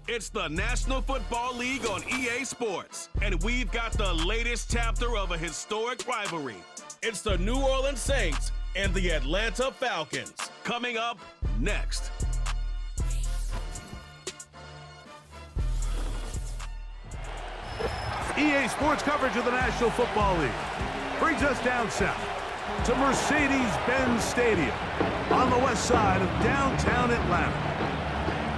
It's the National Football League on EA Sports, and we've got the latest chapter of a historic rivalry. It's the New Orleans Saints and the Atlanta Falcons. Coming up next. EA Sports coverage of the National Football League brings us down south to Mercedes-Benz Stadium on the west side of downtown Atlanta.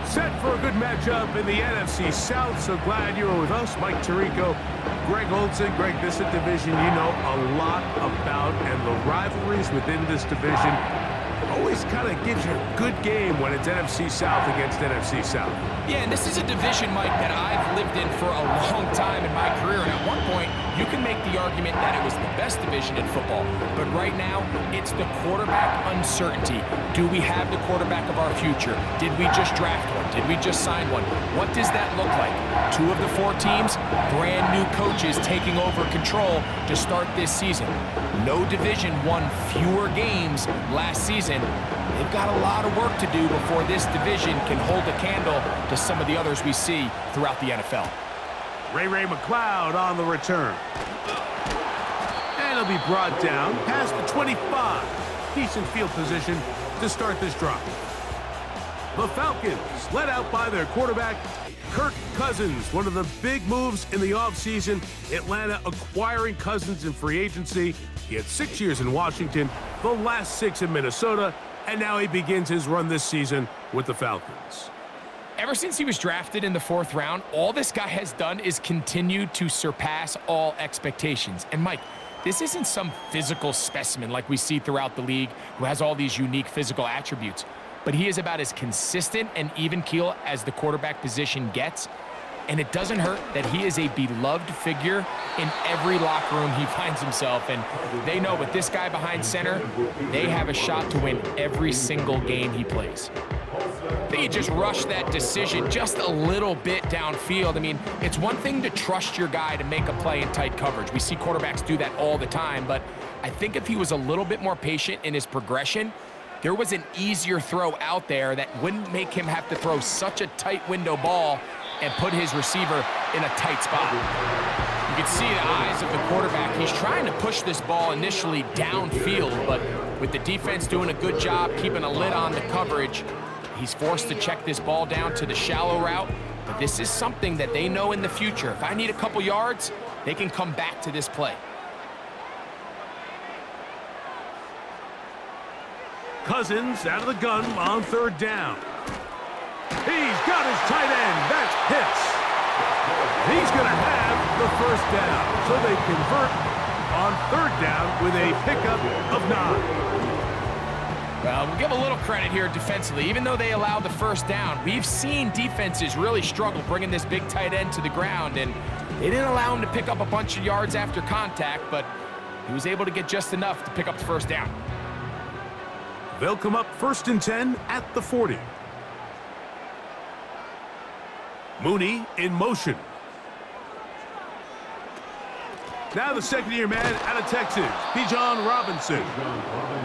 Set for a good matchup in the NFC South, so glad you were with us. Mike Tirico, Greg Olson. Greg, this is a division you know a lot about, and the rivalries within this division always kind of gives you a good game when it's NFC South against NFC South. Yeah, and this is a division, Mike, that I've lived in for a long time in my career, and at one point, you can make the argument that it was the best division in football. But right now, it's the quarterback uncertainty. Do we have the quarterback of our future? Did we just draft one? Did we just sign one? What does that look like? 2 of the 4 teams, brand new coaches taking over control to start this season. No division won fewer games last season. They've got a lot of work to do before this division can hold a candle to some of the others we see throughout the NFL. Ray McLeod on the return. And he'll be brought down past the 25. Decent field position to start this drive. The Falcons, led out by their quarterback, Kirk Cousins. One of the big moves in the offseason, Atlanta acquiring Cousins in free agency. He had 6 years in Washington, the last 6 in Minnesota, and now he begins his run this season with the Falcons. Ever since he was drafted in the 4th round, all this guy has done is continue to surpass all expectations. And Mike, this isn't some physical specimen like we see throughout the league who has all these unique physical attributes, but he is about as consistent and even keel as the quarterback position gets. And it doesn't hurt that he is a beloved figure in every locker room he finds himself in. They know with this guy behind center, they have a shot to win every single game he plays. I think he just rushed that decision just a little bit downfield. I mean, it's one thing to trust your guy to make a play in tight coverage. We see quarterbacks do that all the time, but I think if he was a little bit more patient in his progression, there was an easier throw out there that wouldn't make him have to throw such a tight window ball and put his receiver in a tight spot. You can see the eyes of the quarterback. He's trying to push this ball initially downfield, but with the defense doing a good job keeping a lid on the coverage, he's forced to check this ball down to the shallow route. But this is something that they know in the future. If I need a couple yards, they can come back to this play. Cousins out of the gun on 3rd down. He's got his tight end. That's Pitts. He's going to have the 1st down. So they convert on 3rd down with a pickup of 9. Well, we'll give a little credit here defensively. Even though they allowed the 1st down, we've seen defenses really struggle bringing this big tight end to the ground, and they didn't allow him to pick up a bunch of yards after contact, but he was able to get just enough to pick up the 1st down. They'll come up 1st and 10 at the 40. Mooney in motion. Now the 2nd-year man out of Texas, Bijan Robinson.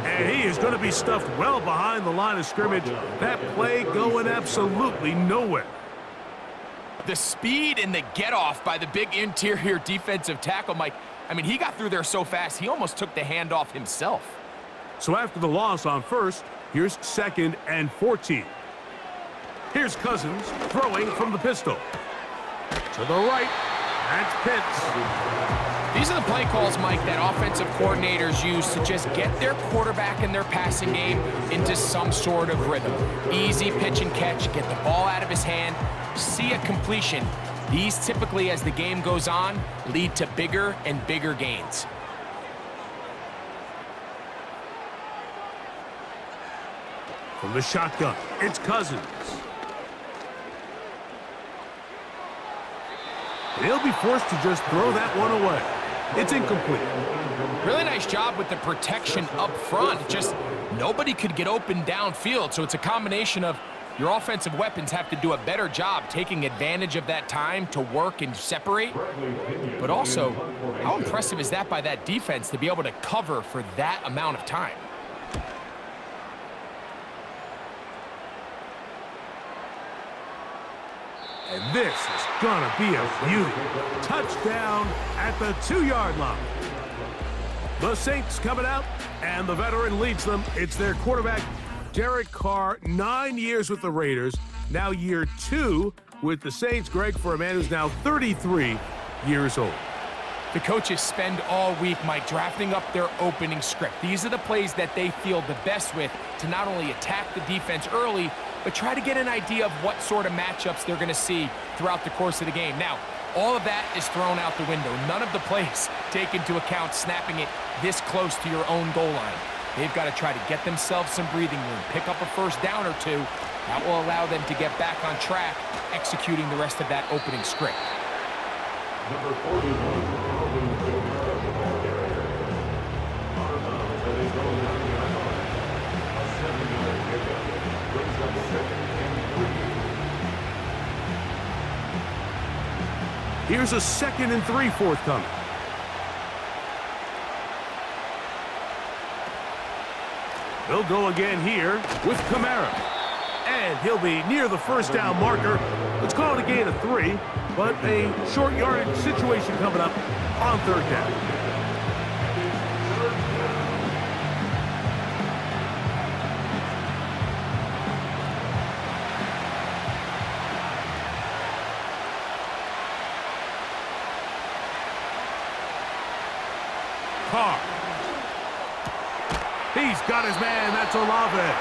And he is going to be stuffed well behind the line of scrimmage. That play going absolutely nowhere. The speed and the get-off by the big interior defensive tackle, Mike, I mean, he got through there so fast, he almost took the handoff himself. So after the loss on 1st, here's 2nd and 14. Here's Cousins throwing from the pistol. To the right, that's Pitts. These are the play calls, Mike, that offensive coordinators use to just get their quarterback and their passing game into some sort of rhythm. Easy pitch and catch, get the ball out of his hand, see a completion. These typically, as the game goes on, lead to bigger and bigger gains. From the shotgun, it's Cousins. He'll be forced to just throw that one away. It's incomplete. Really nice job with the protection up front. Just nobody could get open downfield, so it's a combination of your offensive weapons have to do a better job taking advantage of that time to work and separate. But also, how impressive is that by that defense to be able to cover for that amount of time? And this is gonna be a beauty. Touchdown at the 2-yard line. The Saints coming out, and the veteran leads them. It's their quarterback, Derek Carr, 9 years with the Raiders, now year 2 with the Saints. Greg, for a man who's now 33 years old. The coaches spend all week, Mike, drafting up their opening script. These are the plays that they feel the best with to not only attack the defense early, but try to get an idea of what sort of matchups they're going to see throughout the course of the game. Now, all of that is thrown out the window. None of the plays take into account snapping it this close to your own goal line. They've got to try to get themselves some breathing room, pick up a first down or two. That will allow them to get back on track, executing the rest of that opening script. Number 41. Here's a 2nd and 3 forthcoming. They'll go again here with Kamara. And he'll be near the first down marker. Let's call it a gain of 3, but a short yardage situation coming up on 3rd down. Carr. He's got his man. That's Olave.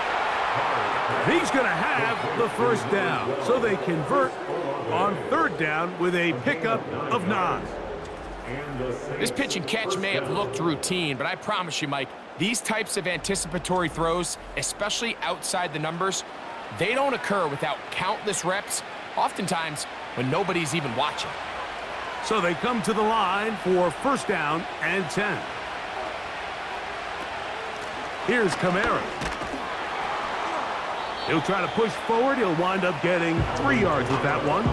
He's going to have the first down. So they convert on 3rd down with a pickup of 9. This pitch and catch may have looked routine, but I promise you, Mike, these types of anticipatory throws, especially outside the numbers, they don't occur without countless reps, oftentimes when nobody's even watching. So they come to the line for 1st down and 10. Here's Kamara. He'll try to push forward. He'll wind up getting 3 yards with that one.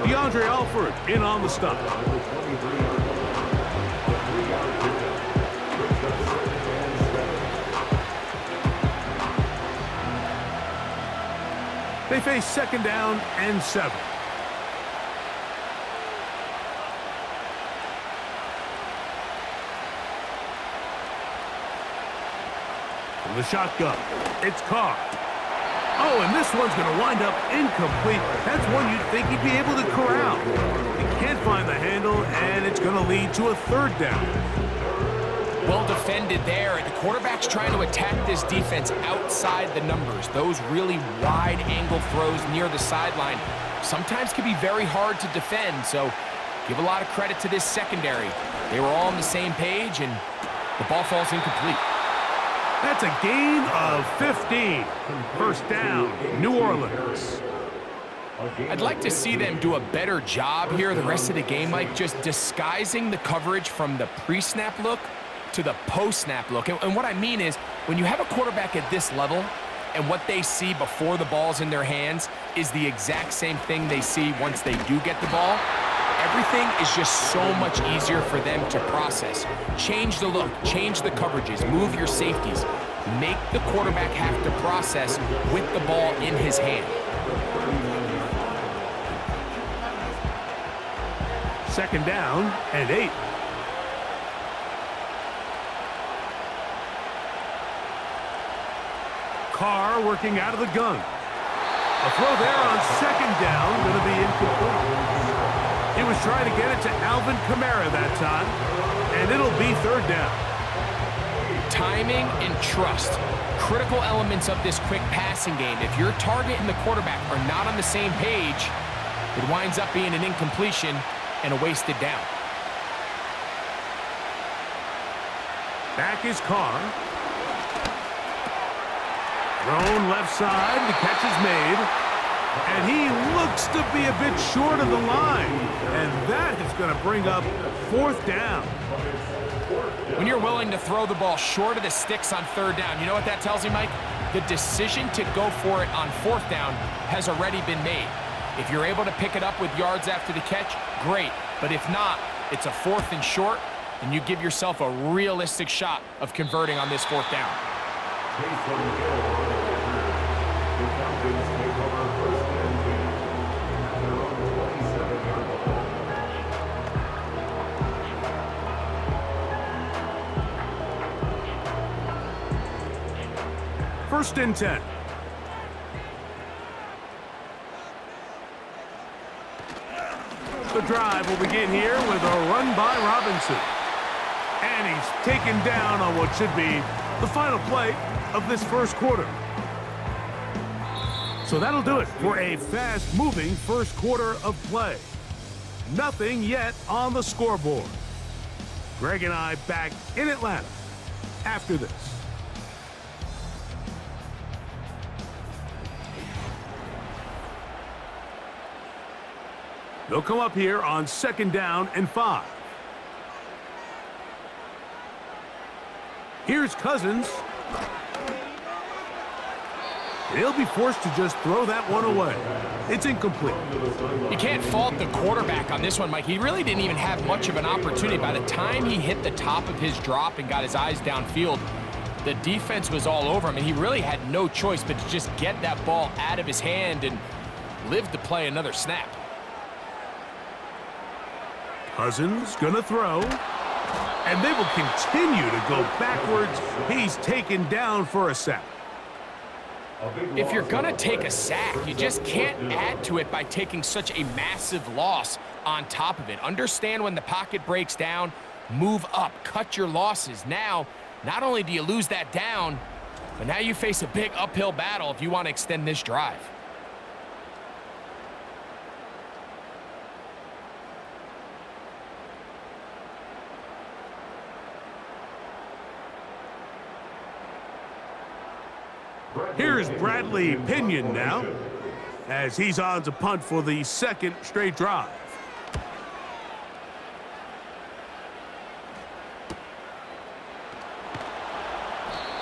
DeAndre Alford in on the stop. They face 2nd down and 7. From the shotgun, it's Carr. Oh, and this one's going to wind up incomplete. That's one you'd think he'd be able to corral. He can't find the handle, and it's going to lead to a 3rd down. Well defended there. The quarterback's trying to attack this defense outside the numbers. Those really wide angle throws near the sideline sometimes can be very hard to defend, so give a lot of credit to this secondary. They were all on the same page, and the ball falls incomplete. That's a gain of 15. 1st down, New Orleans. I'd like to see them do a better job here the rest of the game, Mike, just disguising the coverage from the pre-snap look to the post-snap look. And what I mean is, when you have a quarterback at this level and what they see before the ball's in their hands is the exact same thing they see once they do get the ball, everything is just so much easier for them to process. Change the look, change the coverages, move your safeties. Make the quarterback have to process with the ball in his hand. 2nd down and 8. Carr working out of the gun. A throw there on 2nd down, going to be incomplete. He was trying to get it to Alvin Kamara that time, and it'll be 3rd down. Timing and trust, critical elements of this quick passing game. If your target and the quarterback are not on the same page, it winds up being an incompletion and a wasted down. Back is Carr. Thrown left side, the catch is made. And he looks to be a bit short of the line. And that is going to bring up 4th down. When you're willing to throw the ball short of the sticks on 3rd down, you know what that tells you, Mike? The decision to go for it on 4th down has already been made. If you're able to pick it up with yards after the catch, great. But if not, it's a 4th and short, and you give yourself a realistic shot of converting on this 4th down. first and 10. The drive will begin here with a run by Robinson. And he's taken down on what should be the final play of this first quarter. So that'll do it for a fast-moving first quarter of play. Nothing yet on the scoreboard. Greg and I back in Atlanta after this. They'll come up here on 2nd down and 5. Here's Cousins. They'll be forced to just throw that one away. It's incomplete. You can't fault the quarterback on this one, Mike. He really didn't even have much of an opportunity. By the time he hit the top of his drop and got his eyes downfield, the defense was all over him, and he really had no choice but to just get that ball out of his hand and live to play another snap. Cousins gonna throw, and they will continue to go backwards. He's taken down for a sack. If you're gonna take a sack, you just can't add to it by taking such a massive loss on top of it. Understand when the pocket breaks down, move up, cut your losses. Now, not only do you lose that down, but now you face a big uphill battle if you want to extend this drive. Here's Bradley Pinion now, as he's on to punt for the second straight drive.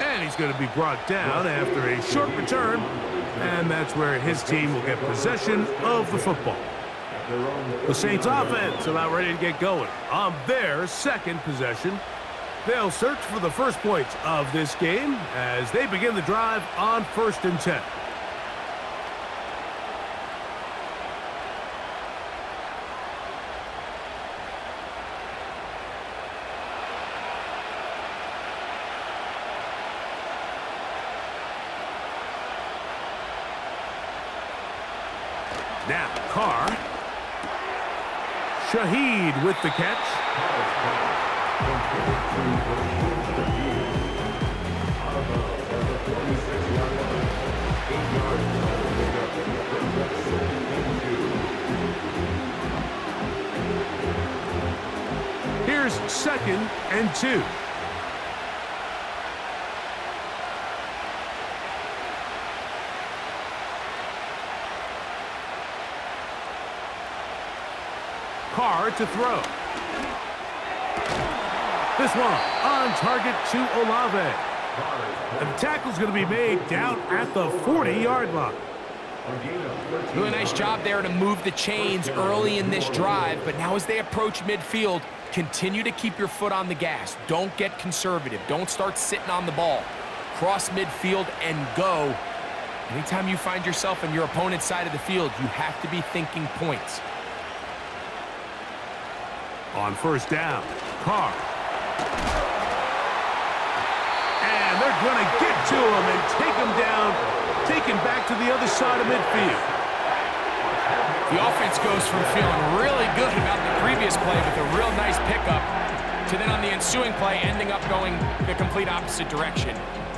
And he's going to be brought down after a short return, and that's where his team will get possession of the football. The Saints offense about ready to get going on their second possession. They'll search for the first points of this game as they begin the drive on 1st and 10. Now, Carr. Shaheed with the catch. Here's 2nd and 2. Carr to throw. This one on target to Olave. And the tackle's going to be made down at the 40-yard line. Really nice job there to move the chains early in this drive, but now as they approach midfield, continue to keep your foot on the gas. Don't get conservative. Don't start sitting on the ball. Cross midfield and go. Anytime you find yourself on your opponent's side of the field, you have to be thinking points. On 1st down, Carr. And they're going to get to him and take him down, take him back to the other side of midfield. The offense goes from feeling really good about the previous play with a real nice pickup to then on the ensuing play ending up going the complete opposite direction.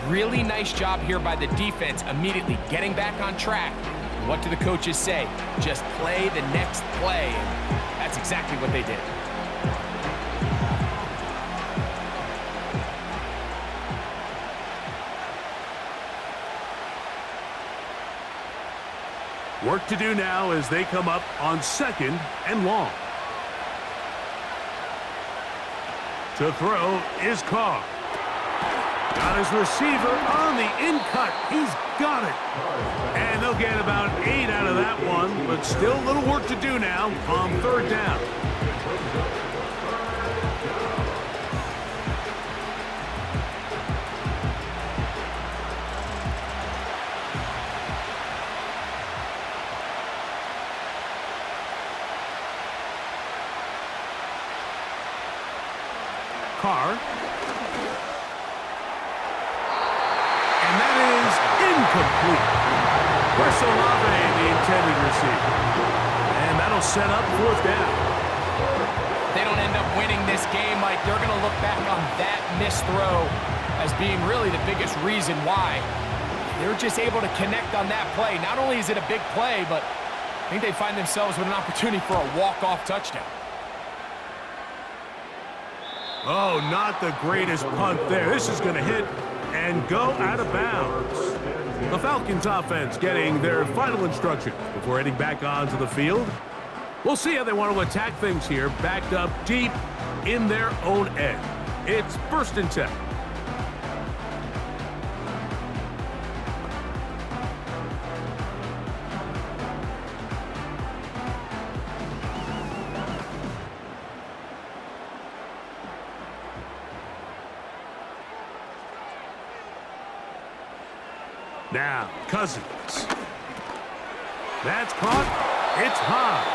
Really nice job here by the defense immediately getting back on track. What do the coaches say? Just play the next play. And that's exactly what they did. Work to do now as they come up on 2nd and long. To throw is Carr. Got his receiver on the in-cut. He's got it. And they'll get about 8 out of that one, but still a little work to do now on 3rd down. Carr. And that is incomplete. Where's Olave, the intended receiver? And that'll set up fourth down. They don't end up winning this game, Mike. They're going to look back on that missed throw as being really the biggest reason why. They're just able to connect on that play. Not only is it a big play, but I think they find themselves with an opportunity for a walk-off touchdown. Oh, not the greatest punt there. This is going to hit and go out of bounds. The Falcons offense getting their final instructions before heading back onto the field. We'll see how they want to attack things here, backed up deep in their own end. It's 1st and 10. Now, Cousins. That's caught. It's high.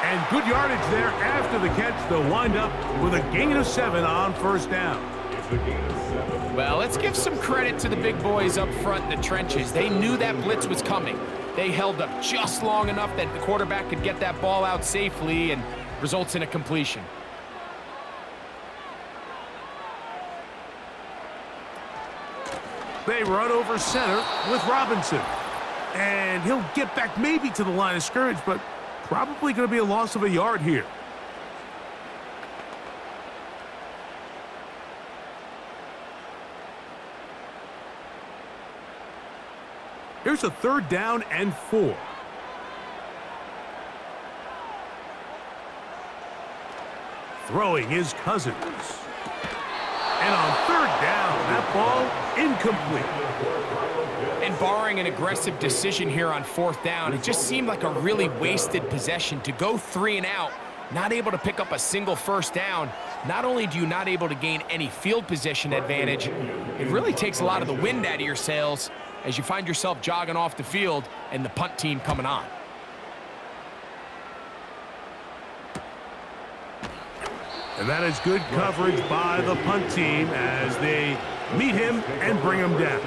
And good yardage there after the catch. They'll wind up with a gain of 7 on 1st down. Well, let's give some credit to the big boys up front in the trenches. They knew that blitz was coming. They held up just long enough that the quarterback could get that ball out safely and results in a completion. They run over center with Robinson. And he'll get back maybe to the line of scrimmage, but probably going to be a loss of a yard here. Here's a 3rd down and 4. Throwing is Cousins. And on 3rd down, that ball incomplete. And barring an aggressive decision here on 4th down, it just seemed like a really wasted possession to go 3 and out, not able to pick up a single 1st down. Not only do you not able to gain any field position advantage, it really takes a lot of the wind out of your sails as you find yourself jogging off the field and the punt team coming on. And that is good coverage by the punt team as they meet him and bring him down.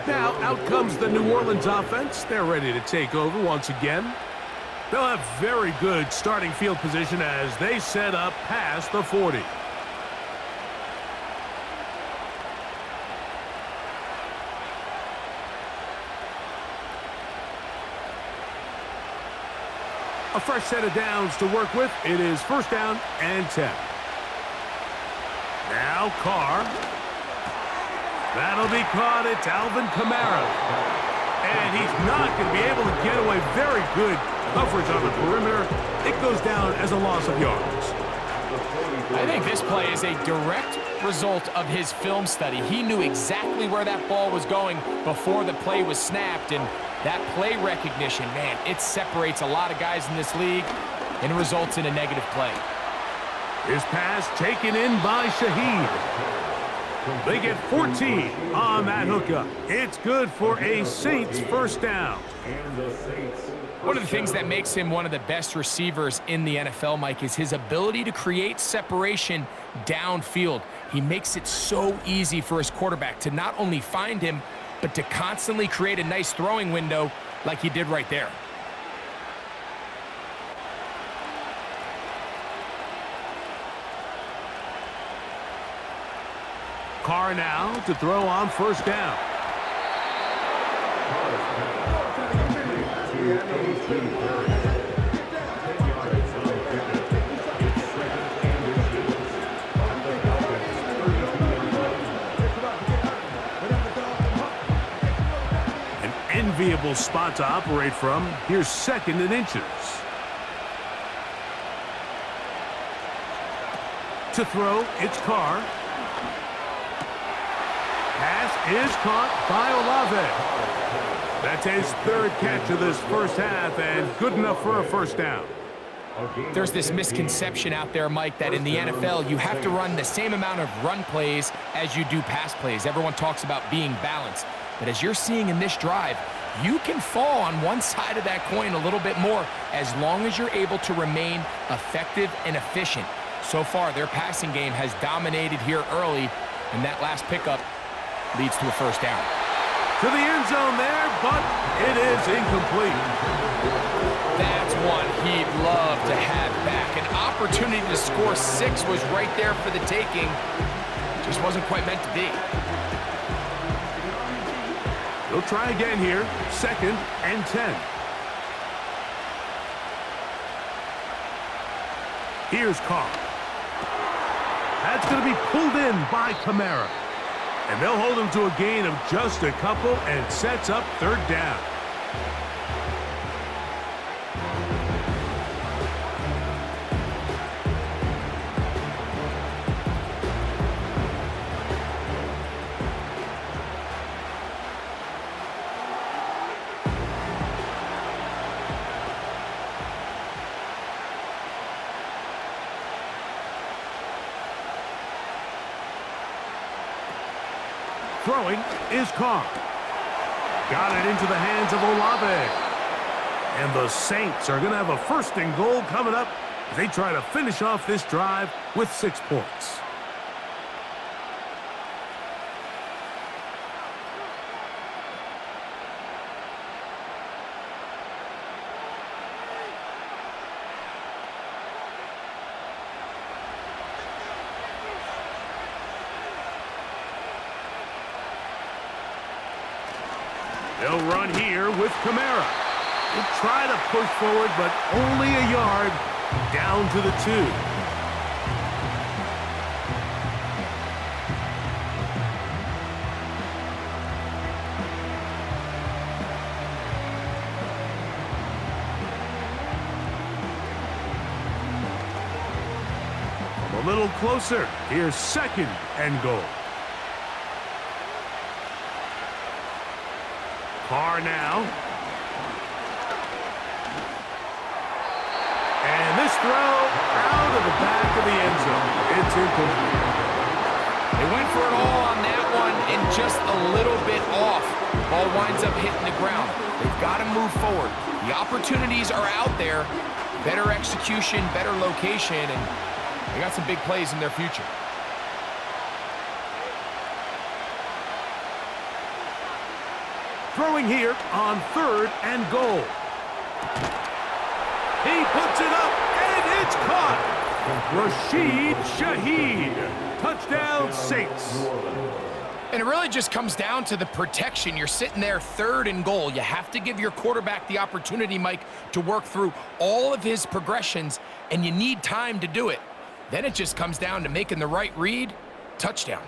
Now, out comes the New Orleans offense. They're ready to take over once again. They'll have very good starting field position as they set up past the 40. A fresh set of downs to work with. It is 1st down and 10. Now Carr. That'll be caught. It's Alvin Kamara. And he's not going to be able to get away. Very good coverage on the perimeter. It goes down as a loss of yards. I think this play is a direct result of his film study. He knew exactly where that ball was going before the play was snapped, and that play recognition, man, it separates a lot of guys in this league and it results in a negative play. His pass taken in by Shaheed. They get 14 on that hookup. It's good for a Saints 1st down. One of the things that makes him one of the best receivers in the NFL, Mike, is his ability to create separation downfield. He makes it so easy for his quarterback to not only find him, but to constantly create a nice throwing window like he did right there. Carr now to throw on 1st down. An enviable spot to operate from. Here's 2nd and inches. To throw, it's Carr. Pass is caught by Olave. That's his 3rd catch of this 1st half, and good enough for a 1st down. There's this misconception out there, Mike, that in the NFL you have to run the same amount of run plays as you do pass plays. Everyone talks about being balanced. But as you're seeing in this drive, you can fall on one side of that coin a little bit more as long as you're able to remain effective and efficient. So far, their passing game has dominated here early, and that last pickup leads to a 1st down. To the end zone there, but it is incomplete. That's one he'd love to have back. An opportunity to score 6 was right there for the taking. Just wasn't quite meant to be. He'll try again here. 2nd and 10. Here's Carr. That's going to be pulled in by Kamara. And they'll hold him to a gain of just a couple and sets up 3rd down. Throwing is Carr. Got it into the hands of Olave. And the Saints are going to have a 1st and goal coming up as they try to finish off this drive with 6 points. They'll run here with Kamara. He'll try to push forward, but only a yard down to the 2. A little closer. Here's 2nd and goal. Carr now. And this throw out of the back of the end zone. It's incomplete. They went for it all on that one and just a little bit off. Ball winds up hitting the ground. They've got to move forward. The opportunities are out there. Better execution, better location, and they got some big plays in their future. Throwing here on 3rd and goal. He puts it up, and it's caught. Rashid Shaheed. Touchdown, Saints. And it really just comes down to the protection. You're sitting there 3rd and goal. You have to give your quarterback the opportunity, Mike, to work through all of his progressions, and you need time to do it. Then it just comes down to making the right read. Touchdown.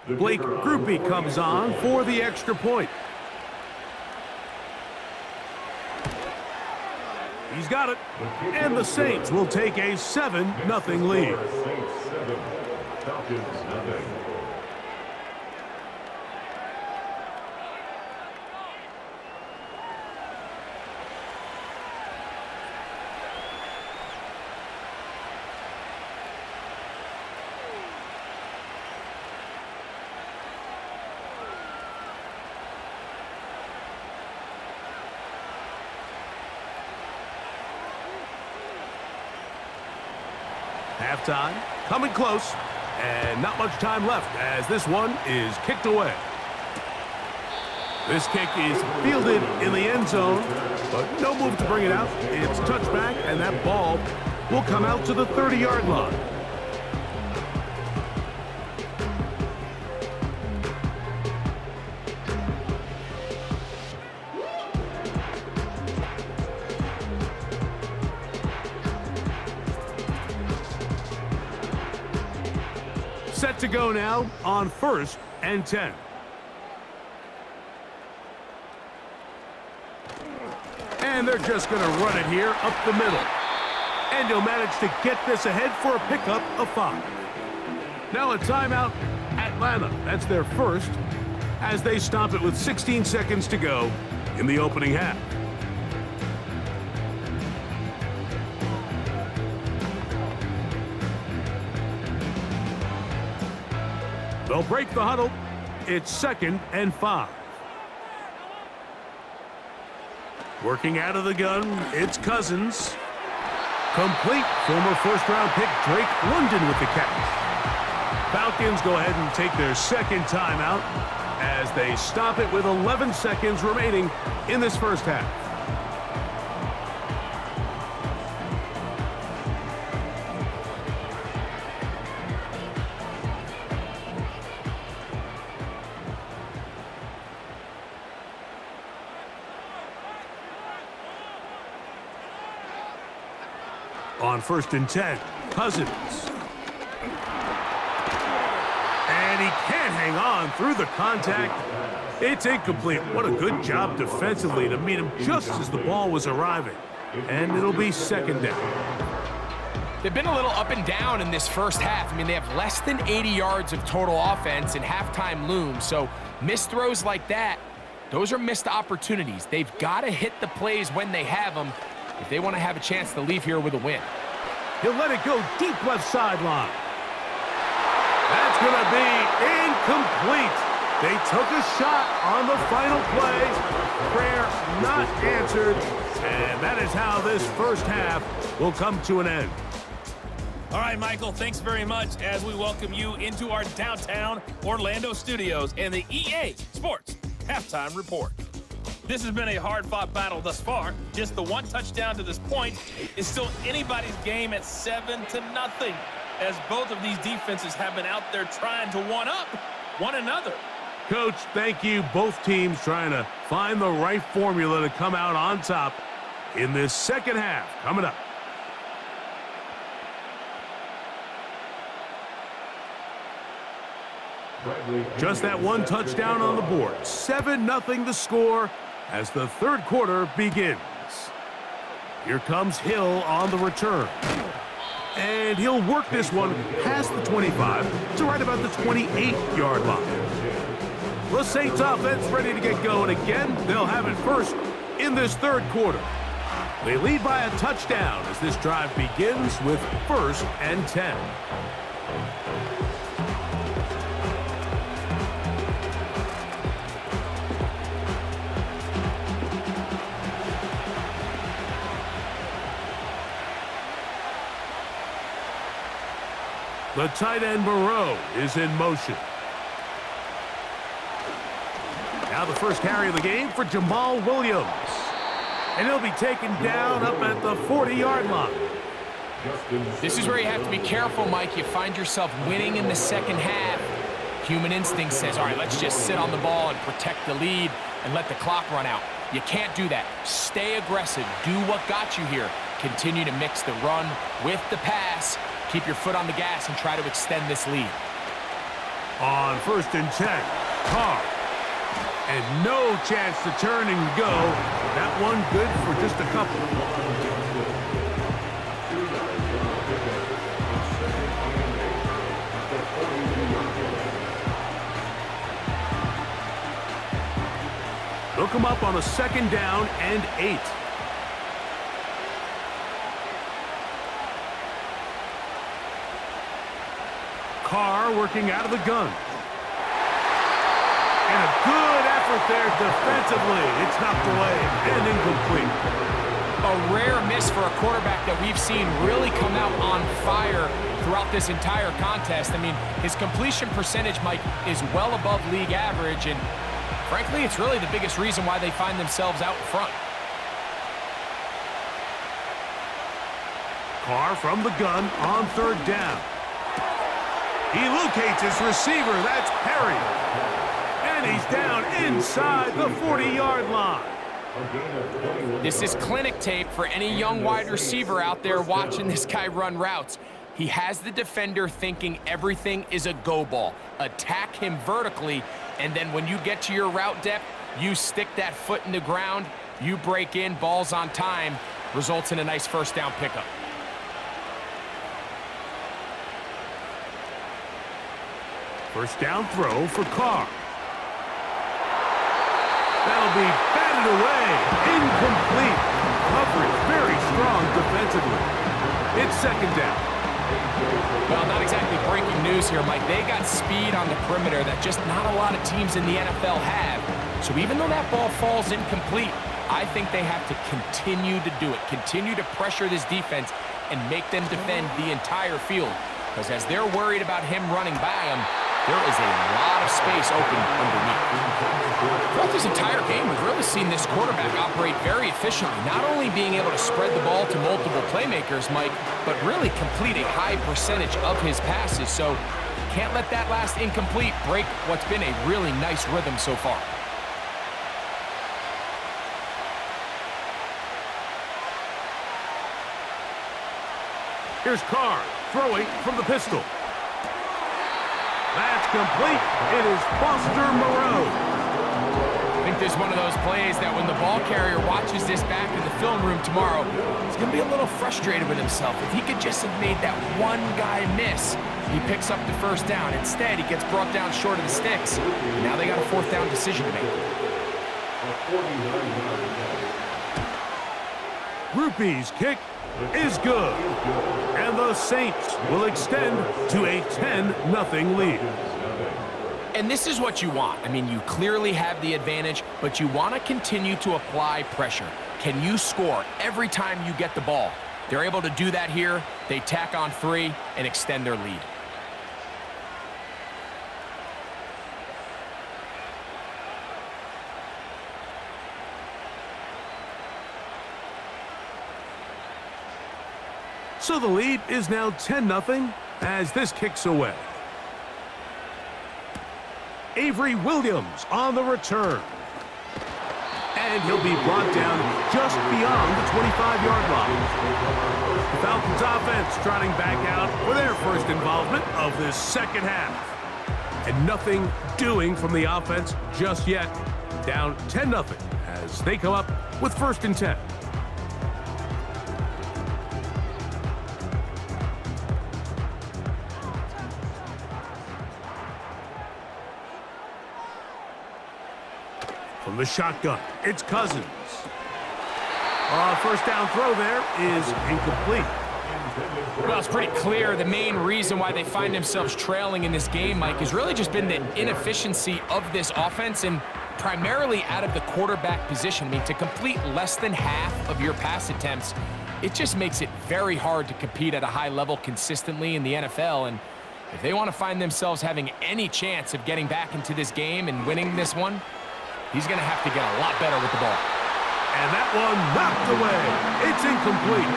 Blake Groupie comes on for the extra point. He's got it. And the Saints will take a 7-0 lead. Saints 7, Falcons nothing. Halftime, coming close, and not much time left as this one is kicked away. This kick is fielded in the end zone, but no move to bring it out. It's touchback, and that ball will come out to the 30-yard line. Set to go now on 1st and 10. And they're just going to run it here up the middle. And he'll manage to get this ahead for a pickup of 5. Now a timeout, Atlanta. That's their first as they stop it with 16 seconds to go in the opening half. They'll break the huddle. It's 2nd and 5. Working out of the gun, it's Cousins. Complete. Former first-round pick Drake London with the catch. Falcons go ahead and take their second timeout as they stop it with 11 seconds remaining in this first half. On 1st and 10, Cousins. And he can't hang on through the contact. It's incomplete. What a good job defensively to meet him just as the ball was arriving. And it'll be 2nd down. They've been a little up and down in this first half. I mean, they have less than 80 yards of total offense and halftime looms. So missed throws like that, those are missed opportunities. They've got to hit the plays when they have them if they want to have a chance to leave here with a win. He'll let it go deep left sideline. That's going to be incomplete. They took a shot on the final play. Prayer not answered. And that is how this first half will come to an end. All right, Michael, thanks very much as we welcome you into our downtown Orlando studios and the EA Sports Halftime Report. This has been a hard-fought battle thus far. Just the one touchdown to this point is still anybody's game at 7-0, as both of these defenses have been out there trying to one-up one another. Coach, thank you. Both teams trying to find the right formula to come out on top in this second half. Coming up. Just that one touchdown on the board. 7-0 the score as the third quarter begins. Here comes Hill on the return. And he'll work this one past the 25 to right about the 28-yard line. The Saints offense ready to get going again. They'll have it first in this third quarter. They lead by a touchdown as this drive begins with 1st and 10. The tight end Moreau is in motion. Now the first carry of the game for Jamal Williams. And he'll be taken down up at the 40-yard line. This is where you have to be careful, Mike. You find yourself winning in the second half. Human instinct says, all right, let's just sit on the ball and protect the lead and let the clock run out. You can't do that. Stay aggressive. Do what got you here. Continue to mix the run with the pass. Keep your foot on the gas and try to extend this lead. On 1st and 10, Carr. And no chance to turn and go. That one good for just a couple. They'll come up on a 2nd down and 8. Carr working out of the gun. And a good effort there defensively. It's knocked away and incomplete. A rare miss for a quarterback that we've seen really come out on fire throughout this entire contest. I mean, his completion percentage, Mike, is well above league average, and frankly, it's really the biggest reason why they find themselves out front. Carr from the gun on 3rd down. He locates his receiver. That's Perry. And he's down inside the 40-yard line. This is clinic tape for any young wide receiver out there watching this guy run routes. He has the defender thinking everything is a go ball. Attack him vertically, and then when you get to your route depth, you stick that foot in the ground, you break in, ball's on time, results in a nice 1st down pickup. First down throw for Carr. That'll be batted away. Incomplete. Coverage very strong defensively. It's 2nd down. Well, not exactly breaking news here, Mike. They got speed on the perimeter that just not a lot of teams in the NFL have. So even though that ball falls incomplete, I think they have to continue to do it, continue to pressure this defense and make them defend the entire field. Because as they're worried about him running by them, there is a lot of space open underneath. Throughout this entire game, we've really seen this quarterback operate very efficiently, not only being able to spread the ball to multiple playmakers, Mike, but really complete a high percentage of his passes. So can't let that last incomplete break what's been a really nice rhythm so far. Here's Carr throwing from the pistol. That's complete. It is Foster Moreau. I think there's one of those plays that when the ball carrier watches this back in the film room tomorrow, he's going to be a little frustrated with himself. If he could just have made that one guy miss, he picks up the first down. Instead, he gets brought down short of the sticks. And now they got a fourth down decision to make. Rupee's kick is good. And the Saints will extend to a 10-0 lead. And this is what you want. I mean, you clearly have the advantage, but you want to continue to apply pressure. Can you score every time you get the ball? They're able to do that here. They tack on 3 and extend their lead. So the lead is now 10-0 as this kicks away. Avery Williams on the return. And he'll be brought down just beyond the 25-yard line. The Falcons offense trotting back out for their first involvement of this second half. And nothing doing from the offense just yet. Down 10-0 as they come up with 1st and 10. From the shotgun, it's Cousins. First down throw there is incomplete. Well, it's pretty clear the main reason why they find themselves trailing in this game, Mike, has really just been the inefficiency of this offense and primarily out of the quarterback position. I mean, to complete less than half of your pass attempts, it just makes it very hard to compete at a high level consistently in the NFL. And if they want to find themselves having any chance of getting back into this game and winning this one, he's going to have to get a lot better with the ball. And that one knocked away. It's incomplete.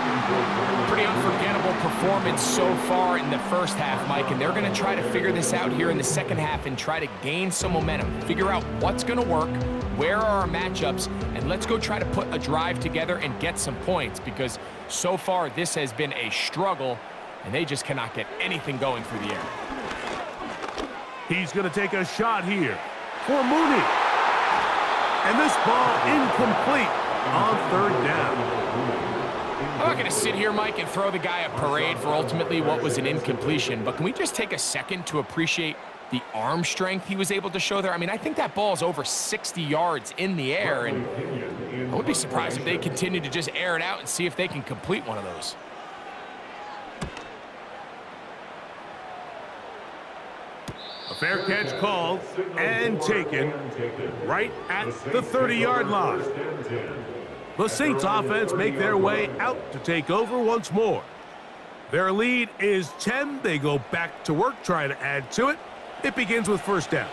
Pretty unforgettable performance so far in the first half, Mike, and they're going to try to figure this out here in the second half and try to gain some momentum, figure out what's going to work, where are our matchups, and let's go try to put a drive together and get some points because so far this has been a struggle, and they just cannot get anything going through the air. He's going to take a shot here for Mooney. And this ball incomplete on 3rd down. I'm not going to sit here, Mike, and throw the guy a parade for ultimately what was an incompletion, but can we just take a second to appreciate the arm strength he was able to show there? I mean, I think that ball is over 60 yards in the air, and I would be surprised if they continue to just air it out and see if they can complete one of those. A fair catch called and taken right at the 30-yard line. The Saints offense make their way out to take over once more. Their lead is 10. They go back to work, trying to add to it. It begins with 1st down.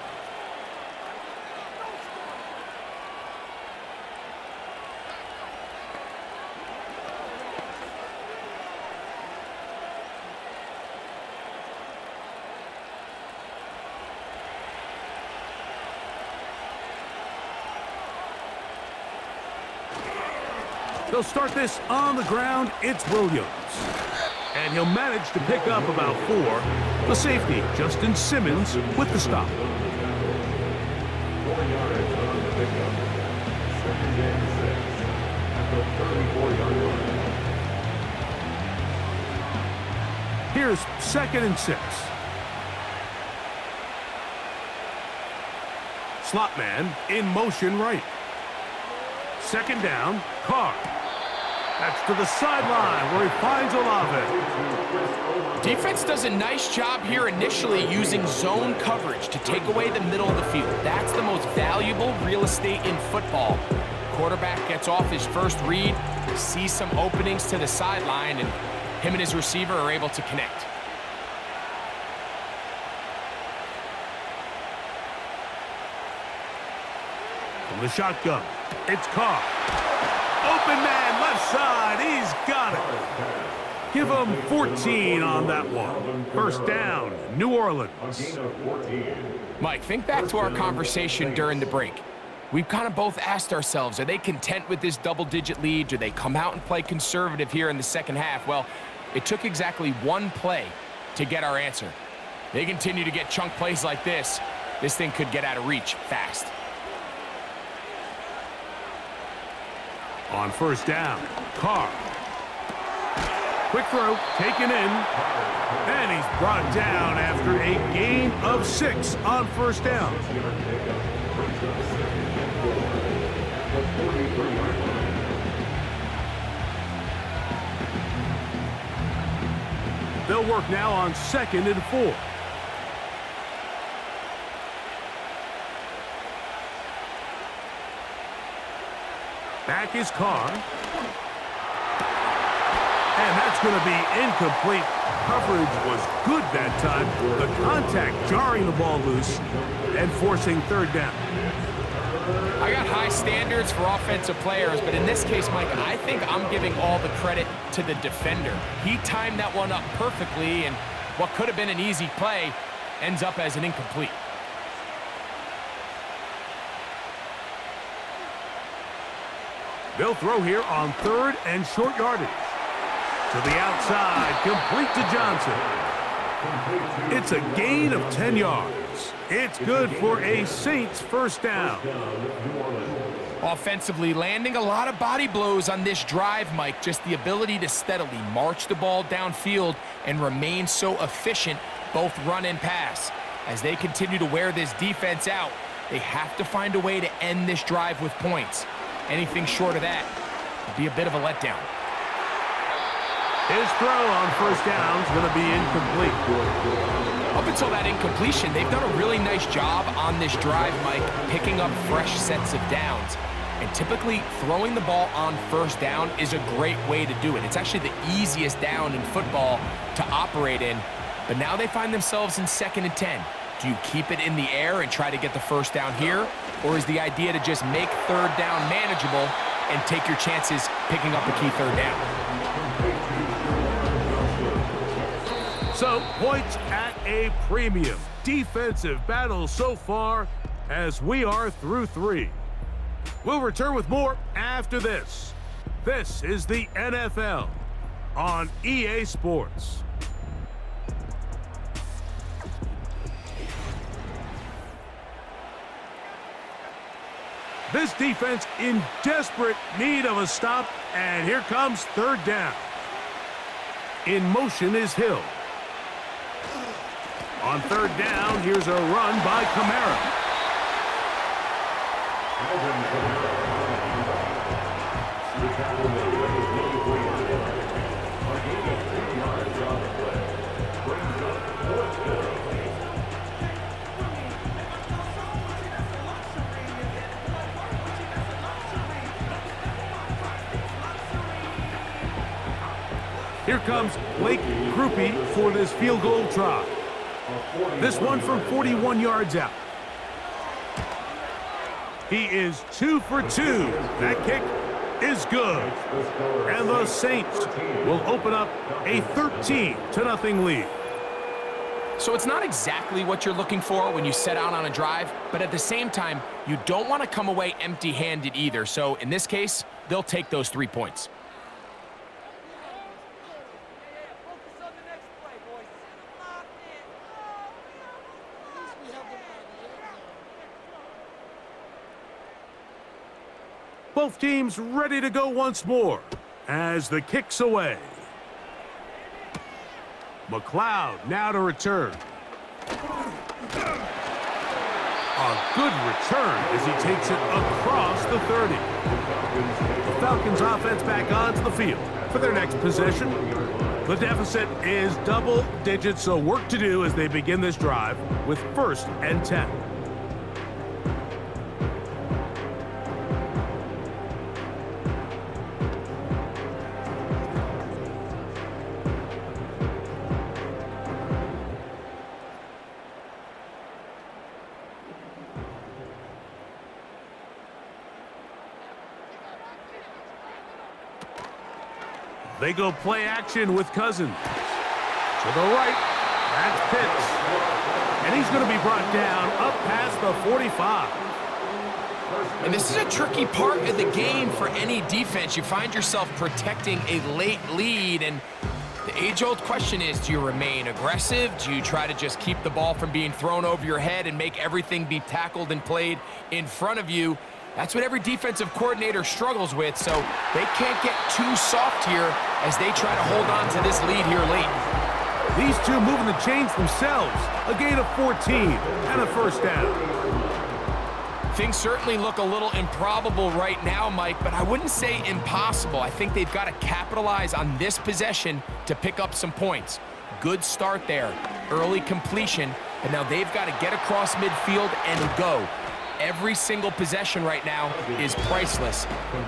They'll start this on the ground. It's Williams. And he'll manage to pick up about 4. The safety, Justin Simmons, with the stop. 4 yards on the pickup. 2nd and 6 at the 34-yard line. Here's 2nd and 6. Slot man in motion right. 2nd down, Carr. That's to the sideline where he finds Olave. Defense does a nice job here initially using zone coverage to take away the middle of the field. That's the most valuable real estate in football. quarterback gets off his first read, sees some openings to the sideline, and him and his receiver are able to connect. From the shotgun, it's Carr. Open man, left side, he's got it. Give him 14 on that one. First down, New Orleans. Mike, think back to our conversation during the break. We've kind of both asked ourselves, are they content with this double-digit lead? Do they come out and play conservative here in the second half? Well, it took exactly one play to get our answer. They continue to get chunk plays like this. This thing could get out of reach fast. On first down, Carr. Quick throw, taken in, and he's brought down after a gain of 6 on first down. They'll work now on 2nd and 4. Back is Carr. And that's going to be incomplete. Coverage was good that time. The contact jarring the ball loose and forcing third down. I got high standards for offensive players, but in this case, Mike, I think I'm giving all the credit to the defender. He timed that one up perfectly, and what could have been an easy play ends up as an incomplete. They'll throw here on 3rd and short yardage. To the outside, complete to Johnson. It's a gain of 10 yards. It's good for a Saints first down. Offensively, landing a lot of body blows on this drive, Mike. Just the ability to steadily march the ball downfield and remain so efficient, both run and pass. As they continue to wear this defense out, they have to find a way to end this drive with points. Anything short of that would be a bit of a letdown. His throw on first down is going to be incomplete. Up until that incompletion, they've done a really nice job on this drive, Mike, picking up fresh sets of downs. And typically, throwing the ball on first down is a great way to do it. It's actually the easiest down in football to operate in. But now they find themselves in 2nd and 10. Do you keep it in the air and try to get the first down here? Or is the idea to just make third down manageable and take your chances picking up a key third down? So, points at a premium. Defensive battle so far as we are through 3. We'll return with more after this. This is the NFL on EA Sports. This defense in desperate need of a stop, and here comes third down. In motion is Hill. On third down, here's a run by Kamara. Here comes Blake Krupe for this field goal try. This one from 41 yards out. He is 2 for 2. That kick is good. And the Saints will open up a 13-0 lead. So it's not exactly what you're looking for when you set out on a drive, but at the same time, you don't want to come away empty-handed either. So in this case, they'll take those 3 points. Both teams ready to go once more as the kick's away. McLeod now to return. A good return as he takes it across the 30. The Falcons offense back onto the field for their next possession. The deficit is double digits, so work to do as they begin this drive with 1st and 10. They go play action with Cousins. To the right, that's Pitts. And he's going to be brought down up past the 45. And this is a tricky part of the game for any defense. You find yourself protecting a late lead, and the age-old question is, do you remain aggressive? Do you try to just keep the ball from being thrown over your head and make everything be tackled and played in front of you? That's what every defensive coordinator struggles with, so they can't get too soft here as they try to hold on to this lead here late. These two moving the chains themselves. A gain of 14 and a first down. Things certainly look a little improbable right now, Mike, but I wouldn't say impossible. I think they've got to capitalize on this possession to pick up some points. Good start there. Early completion, but now they've got to get across midfield and go. Every single possession right now is priceless.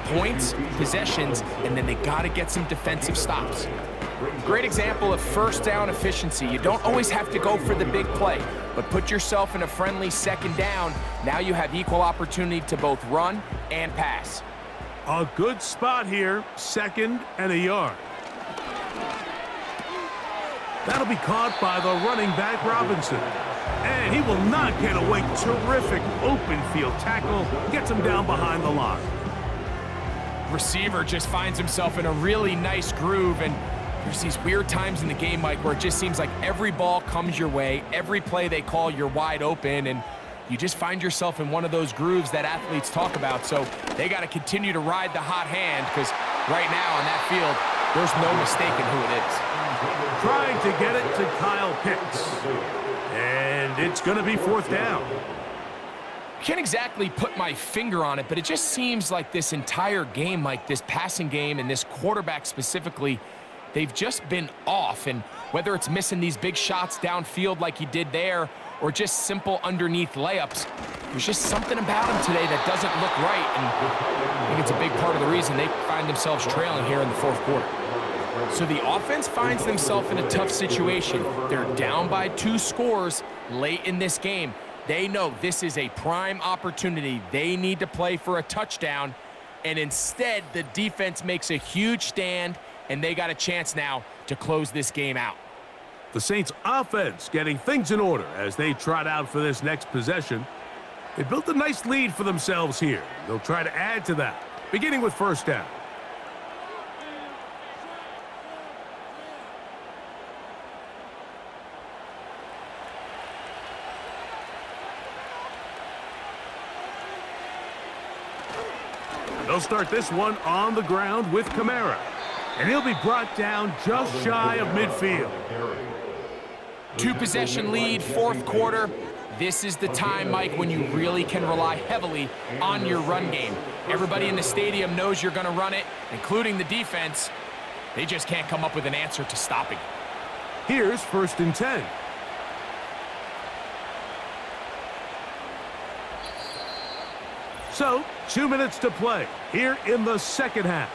Points, possessions, and then they got to get some defensive stops. Great example of first down efficiency. You don't always have to go for the big play, but put yourself in a friendly second down. Now you have equal opportunity to both run and pass. A good spot here, 2nd and a yard. That'll be caught by the running back Robinson. And he will not get away. Terrific open field tackle. Gets him down behind the line. Receiver just finds himself in a really nice groove, and there's these weird times in the game, Mike, where it just seems like every ball comes your way, every play they call, you're wide open, and you just find yourself in one of those grooves that athletes talk about. So they got to continue to ride the hot hand, because right now on that field, there's no mistaking who it is. Trying to get it to Kyle Pitts. And it's going to be 4th down. Can't exactly put my finger on it, but it just seems like this entire game, like this passing game and this quarterback specifically, they've just been off. And whether it's missing these big shots downfield like he did there or just simple underneath layups, there's just something about him today that doesn't look right. And I think it's a big part of the reason they find themselves trailing here in the 4th quarter. So the offense finds themselves in a tough situation. They're down by 2 scores late in this game. They know this is a prime opportunity. They need to play for a touchdown, and instead the defense makes a huge stand, and they got a chance now to close this game out. The Saints offense getting things in order as they trot out for this next possession. They built a nice lead for themselves here. They'll try to add to that, beginning with 1st down. They'll start this one on the ground with Kamara. And he'll be brought down just shy of midfield. 2-possession lead, 4th quarter. This is the time, Mike, when you really can rely heavily on your run game. Everybody in the stadium knows you're going to run it, including the defense. They just can't come up with an answer to stopping. Here's 1st and 10. So, 2 minutes to play here in the 2nd half.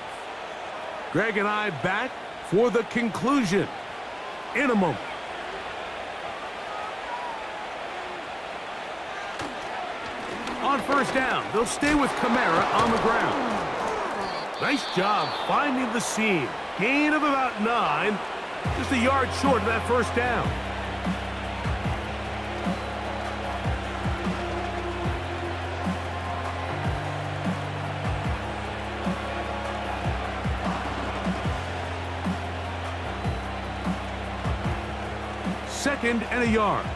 Greg and I back for the conclusion in a moment. On 1st down, they'll stay with Kamara on the ground. Nice job finding the seam. Gain of about 9. Just a yard short of that 1st down. Second and a yard.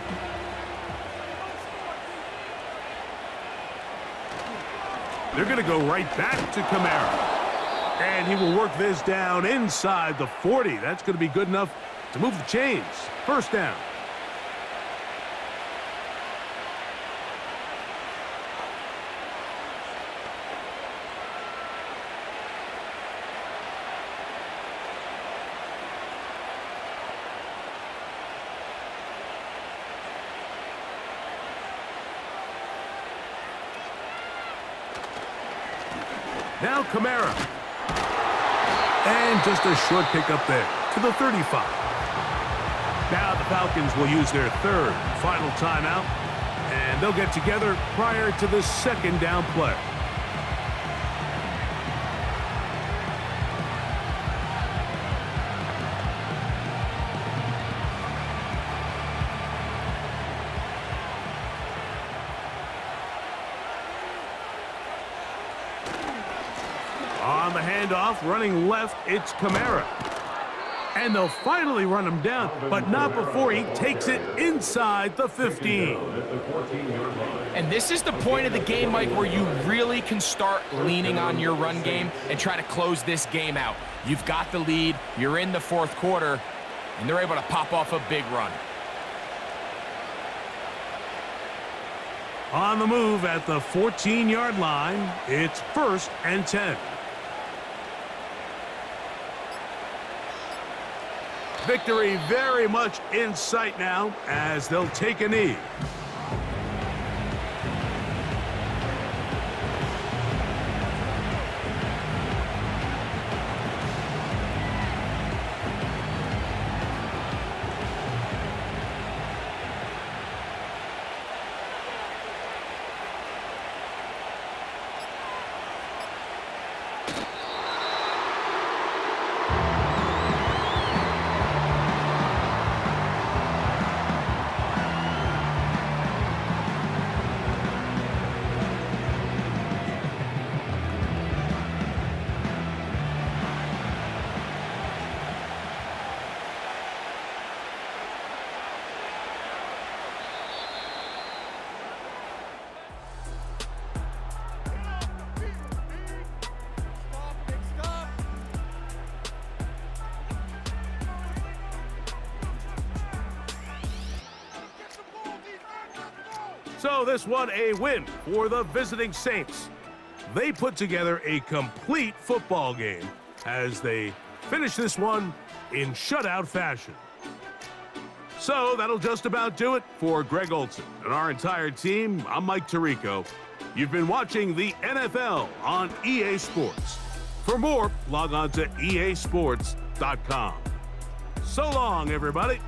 They're going to go right back to Kamara. And he will work this down inside the 40. That's going to be good enough to move the chains. 1st down. Now Kamara. And just a short pickup there to the 35. Now the Falcons will use their 3rd final timeout, and they'll get together prior to the 2nd down play. On the handoff, running left, it's Kamara. And they'll finally run him down, but not before he takes it inside the 15. And this is the point of the game, Mike, where you really can start leaning on your run game and try to close this game out. You've got the lead, you're in the fourth quarter, and they're able to pop off a big run. On the move at the 14-yard line, it's 1st and 10. Victory very much in sight now as they'll take a knee. So this one a win for the visiting Saints. They put together a complete football game as they finish this one in shutout fashion. So that'll just about do it for Greg Olson and our entire team. I'm Mike Tirico. You've been watching the NFL on EA Sports. For more, log on to easports.com. So long, everybody.